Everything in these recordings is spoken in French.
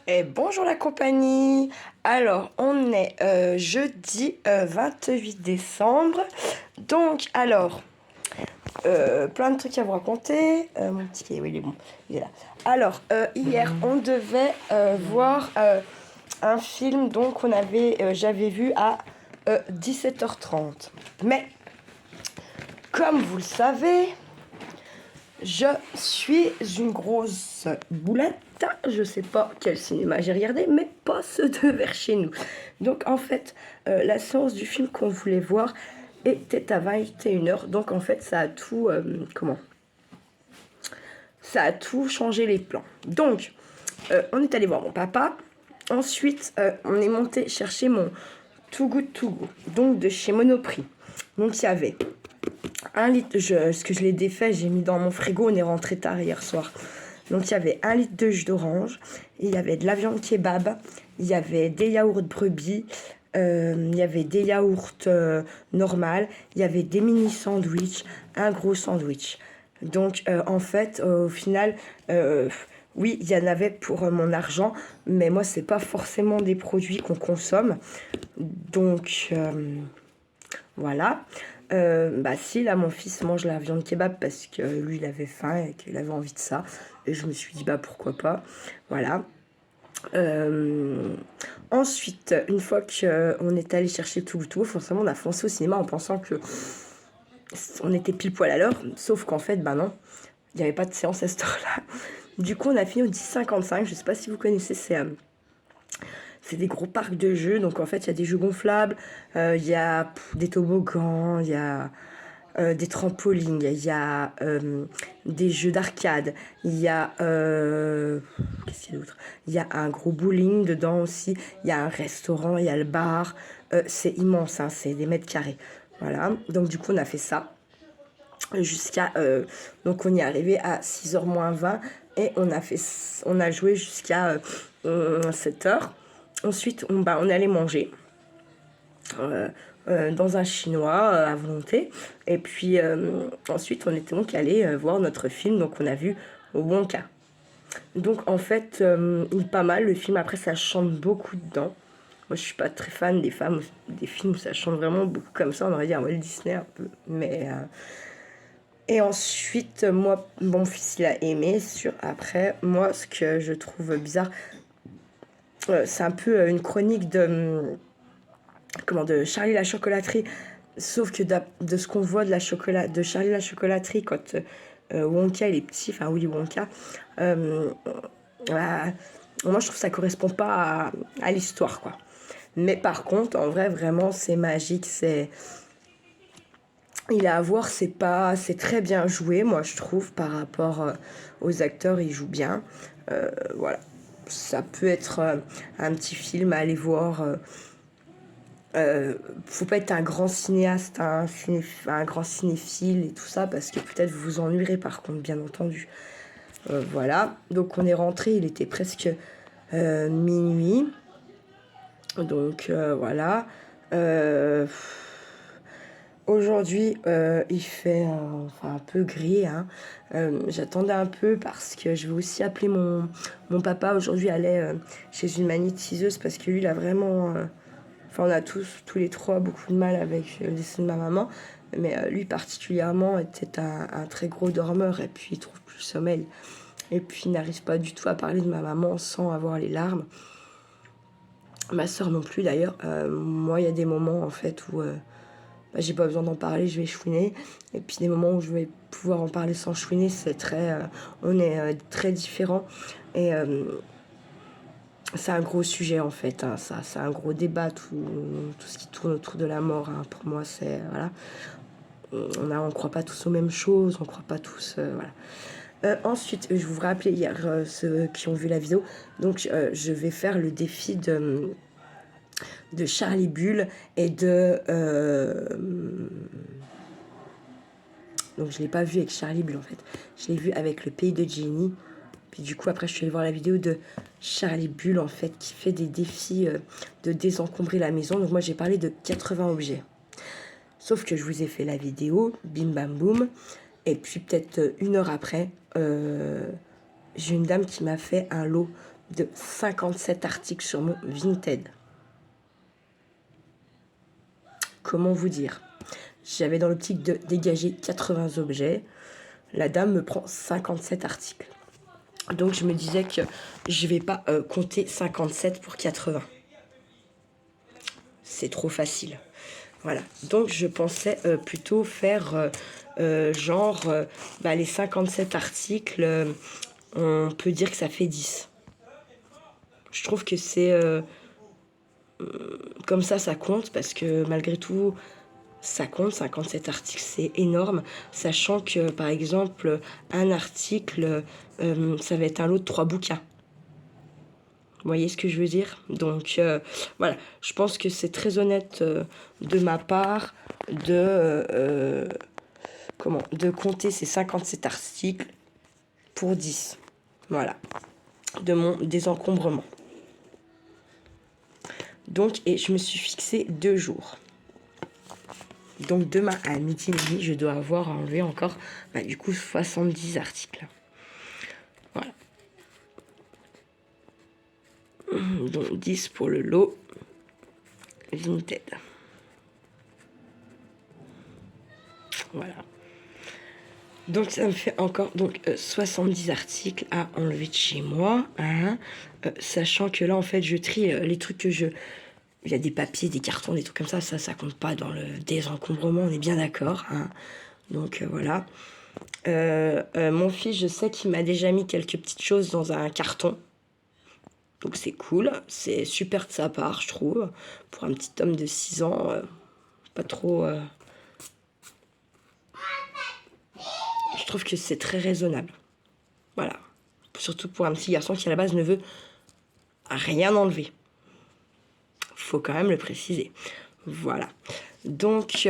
Et bonjour la compagnie. Alors, on est jeudi 28 décembre. Donc, plein de trucs à vous raconter. Mon petit, oui, il est bon, il est là. Alors, hier, on devait voir un film donc j'avais vu à 17h30. Mais, comme vous le savez, je suis une grosse boulette. Je sais pas quel cinéma j'ai regardé, mais pas ceux de vers chez nous. Donc en fait, la séance du film qu'on voulait voir était à 21h. Donc en fait, ça a tout changé les plans. Donc, on est allé voir mon papa. Ensuite, on est monté chercher mon Too Good To Go, donc de chez Monoprix. Donc il y avait un litre, ce que je l'ai défait, j'ai mis dans mon frigo, on est rentré tard hier soir. Donc il y avait 1 litre de jus d'orange, il y avait de la viande kebab, il y avait des yaourts brebis, il y avait des yaourts normales, il y avait des mini sandwichs, un gros sandwich. Donc en fait, au final, oui, il y en avait pour mon argent, mais moi, c'est pas forcément des produits qu'on consomme. Donc voilà. Bah si, là mon fils mange la viande kebab parce que lui il avait faim et qu'il avait envie de ça. Et je me suis dit bah pourquoi pas. Voilà. Ensuite, une fois qu'on est allé chercher tout, forcément on a foncé au cinéma en pensant que on était pile poil à l'heure. Sauf qu'en fait, bah non, il n'y avait pas de séance à cette heure-là. Du coup on a fini au 10h55. Je sais pas si vous connaissez, c'est des gros parcs de jeux. Donc en fait, il y a des jeux gonflables, il y a des toboggans, il y a des trampolines, il y a des jeux d'arcade, il y a qu'est-ce qu'il y a d'autre, il y a un gros bowling dedans aussi, il y a un restaurant, il y a le bar. C'est immense, hein, c'est des mètres carrés. Voilà, donc du coup on a fait ça jusqu'à donc on y est arrivé à 6h moins 20 et on a joué jusqu'à 7h. Ensuite on est allé manger dans un chinois à volonté. Et puis ensuite, on était donc allé voir notre film. Donc on a vu Wonka. Donc en fait, pas mal le film. Après, ça chante beaucoup dedans. Moi, je suis pas très fan des films où ça chante vraiment beaucoup comme ça. On aurait dit un Walt Disney un peu. Mais et ensuite, moi, mon fils, il a aimé. Après, moi, ce que je trouve bizarre, c'est un peu une chronique de Charlie la chocolaterie. Sauf que de ce qu'on voit de Charlie la chocolaterie quand Wonka il est petit, enfin Willy Wonka, euh, moi je trouve que ça correspond pas à l'histoire quoi. Mais par contre, en vrai, vraiment, c'est magique, il est à voir, c'est très bien joué, moi je trouve, par rapport aux acteurs, ils jouent bien. Voilà, ça peut être un petit film à aller voir. Faut pas être un grand cinéaste, un grand cinéphile et tout ça, parce que peut-être vous vous ennuierez par contre, bien entendu. Voilà, donc on est rentré, il était presque minuit. Donc voilà. Euh, Aujourd'hui, il fait un peu gris. Hein. J'attendais un peu parce que je vais aussi appeler mon papa. Aujourd'hui, aller chez une magnétiseuse parce que lui, il a vraiment... on a tous les trois, beaucoup de mal avec le décès de ma maman. Mais lui, particulièrement, était un très gros dormeur. Et puis, il trouve plus le sommeil. Et puis, il n'arrive pas du tout à parler de ma maman sans avoir les larmes. Ma soeur non plus, d'ailleurs. Moi, il y a des moments, en fait, où j'ai pas besoin d'en parler, je vais chouiner. Et puis, des moments où je vais pouvoir en parler sans chouiner, on est très différents. Et c'est un gros sujet en fait, hein, ça, c'est un gros débat, tout ce qui tourne autour de la mort. Hein. Pour moi, c'est voilà, on croit pas tous aux mêmes choses, on croit pas tous, voilà. Ensuite, je vous rappelais hier ceux qui ont vu la vidéo, donc je vais faire le défi de Charlie Bull et donc je l'ai pas vu avec Charlie Bull en fait, je l'ai vu avec le pays de Jenny. Puis du coup, après, je suis allée voir la vidéo de Charlie Bull, en fait, qui fait des défis de désencombrer la maison. Donc moi, j'ai parlé de 80 objets. Sauf que je vous ai fait la vidéo, bim bam boum. Et puis peut-être 1 heure après, j'ai une dame qui m'a fait un lot de 57 articles sur mon Vinted. Comment vous dire? J'avais dans l'optique de dégager 80 objets. La dame me prend 57 articles. Donc je me disais que je vais pas compter 57 pour 80. C'est trop facile. Voilà. Donc je pensais plutôt faire les 57 articles, on peut dire que ça fait 10. Je trouve que c'est comme ça compte, parce que malgré tout, ça compte, 57 articles, c'est énorme, sachant que, par exemple, un article, ça va être un lot de 3 bouquins. Vous voyez ce que je veux dire? Donc, voilà, je pense que c'est très honnête de ma part de compter ces 57 articles pour 10. Voilà, de mon désencombrement. Donc, et je me suis fixé 2 jours. Donc demain à midi et demi, je dois avoir enlevé encore, du coup, 70 articles. Voilà. Donc 10 pour le lot Vinted. Voilà. Donc ça me fait encore 70 articles à enlever de chez moi, hein, sachant que là en fait je trie les trucs que je... Il y a des papiers, des cartons, des trucs comme ça, ça compte pas dans le désencombrement, on est bien d'accord, hein. Donc voilà. Mon fils, je sais qu'il m'a déjà mis quelques petites choses dans un carton. Donc c'est cool, c'est super de sa part, je trouve. Pour un petit homme de 6 ans, pas trop... Je trouve que c'est très raisonnable. Voilà. Surtout pour un petit garçon qui à la base ne veut rien enlever. Faut quand même le préciser. Voilà. Donc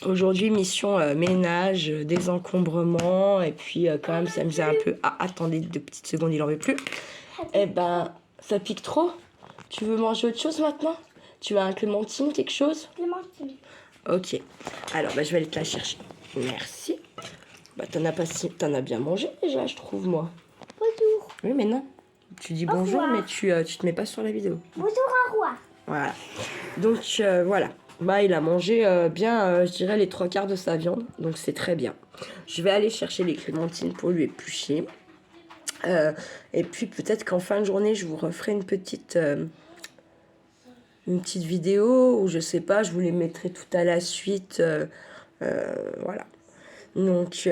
aujourd'hui, mission ménage, désencombrement, et puis quand même s'amuser un peu. Ah, attendez 2 petites secondes, il en veut plus. Eh ben, ça pique trop. Tu veux manger autre chose maintenant? Tu veux un clémentine, quelque chose? Clémentine. Ok. Alors, je vais aller te la chercher. Merci. T'en as bien mangé déjà, je trouve, moi. Bonjour. Oui, mais non. Tu dis bonjour, mais tu te mets pas sur la vidéo. Bonjour à roi. Voilà. Donc, voilà. Il a mangé bien, je dirais, les 3/4 de sa viande. Donc, c'est très bien. Je vais aller chercher les clémentines pour lui éplucher. Et puis, peut-être qu'en fin de journée, je vous referai une petite vidéo, ou je sais pas, je vous les mettrai tout à la suite. Voilà. Donc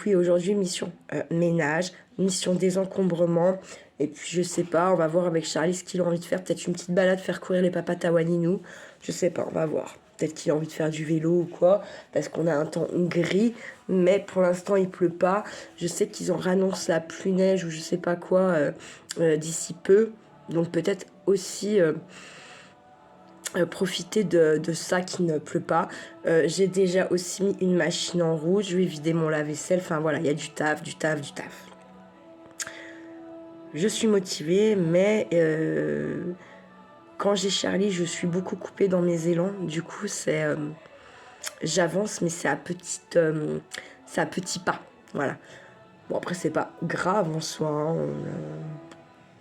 oui, aujourd'hui, mission ménage, mission désencombrement. Et puis, je sais pas, on va voir avec Charlie ce qu'il a envie de faire. Peut-être une petite balade, faire courir les papas Tawaninou. Je sais pas, on va voir. Peut-être qu'il a envie de faire du vélo ou quoi. Parce qu'on a un temps gris. Mais pour l'instant, il pleut pas. Je sais qu'ils ont ranoncé la pluie neige ou je sais pas quoi d'ici peu. Donc peut-être aussi... profiter de ça qui ne pleut pas. J'ai déjà aussi mis une machine en route, je vais vider mon lave-vaisselle, enfin voilà, il y a du taf. Je suis motivée, mais quand j'ai Charlie, je suis beaucoup coupée dans mes élans, du coup c'est j'avance, mais c'est à petits pas, voilà. Bon, après c'est pas grave en soi, hein,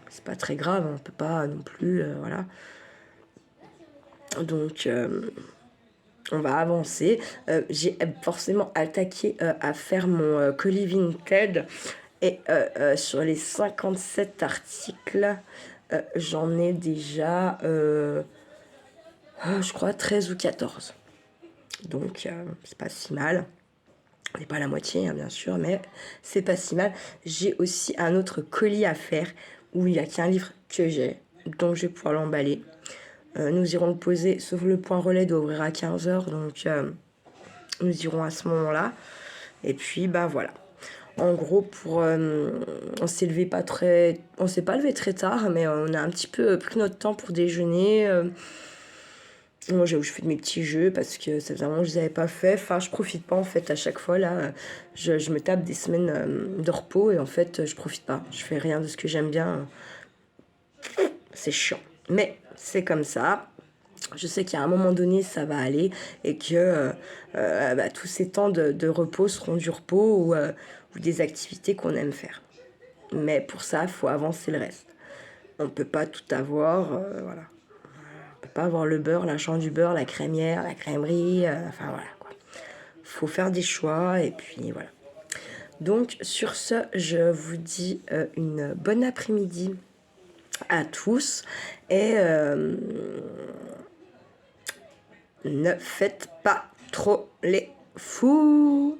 c'est pas très grave, on peut pas non plus, voilà. Donc, on va avancer. J'ai forcément attaqué à faire mon colis Vinted. Et sur les 57 articles, j'en ai déjà, je crois, 13 ou 14. Donc, c'est pas si mal. On n'est pas à la moitié, hein, bien sûr, mais c'est pas si mal. J'ai aussi un autre colis à faire où il n'y a qu'un livre que j'ai. Donc, je vais pouvoir l'emballer. Nous irons le poser, sauf le point relais doit ouvrir à 15h, donc nous irons à ce moment-là. Et puis, voilà. En gros, on s'est pas levé très tard, mais on a un petit peu pris notre temps pour déjeuner. Moi, je fais de mes petits jeux parce que ça faisait un moment que je les avais pas fait. Enfin, je profite pas en fait à chaque fois là. Je me tape des semaines de repos et en fait, je profite pas. Je fais rien de ce que j'aime bien. C'est chiant. Mais c'est comme ça. Je sais qu'à un moment donné, ça va aller et que tous ces temps de repos seront du repos ou des activités qu'on aime faire. Mais pour ça, il faut avancer le reste. On ne peut pas tout avoir, voilà. On peut pas avoir le beurre, l'argent du beurre, la crémière, la crèmerie, enfin voilà quoi. Faut faire des choix et puis voilà. Donc sur ce, je vous dis une bonne après-midi à tous et ne faites pas trop les fous.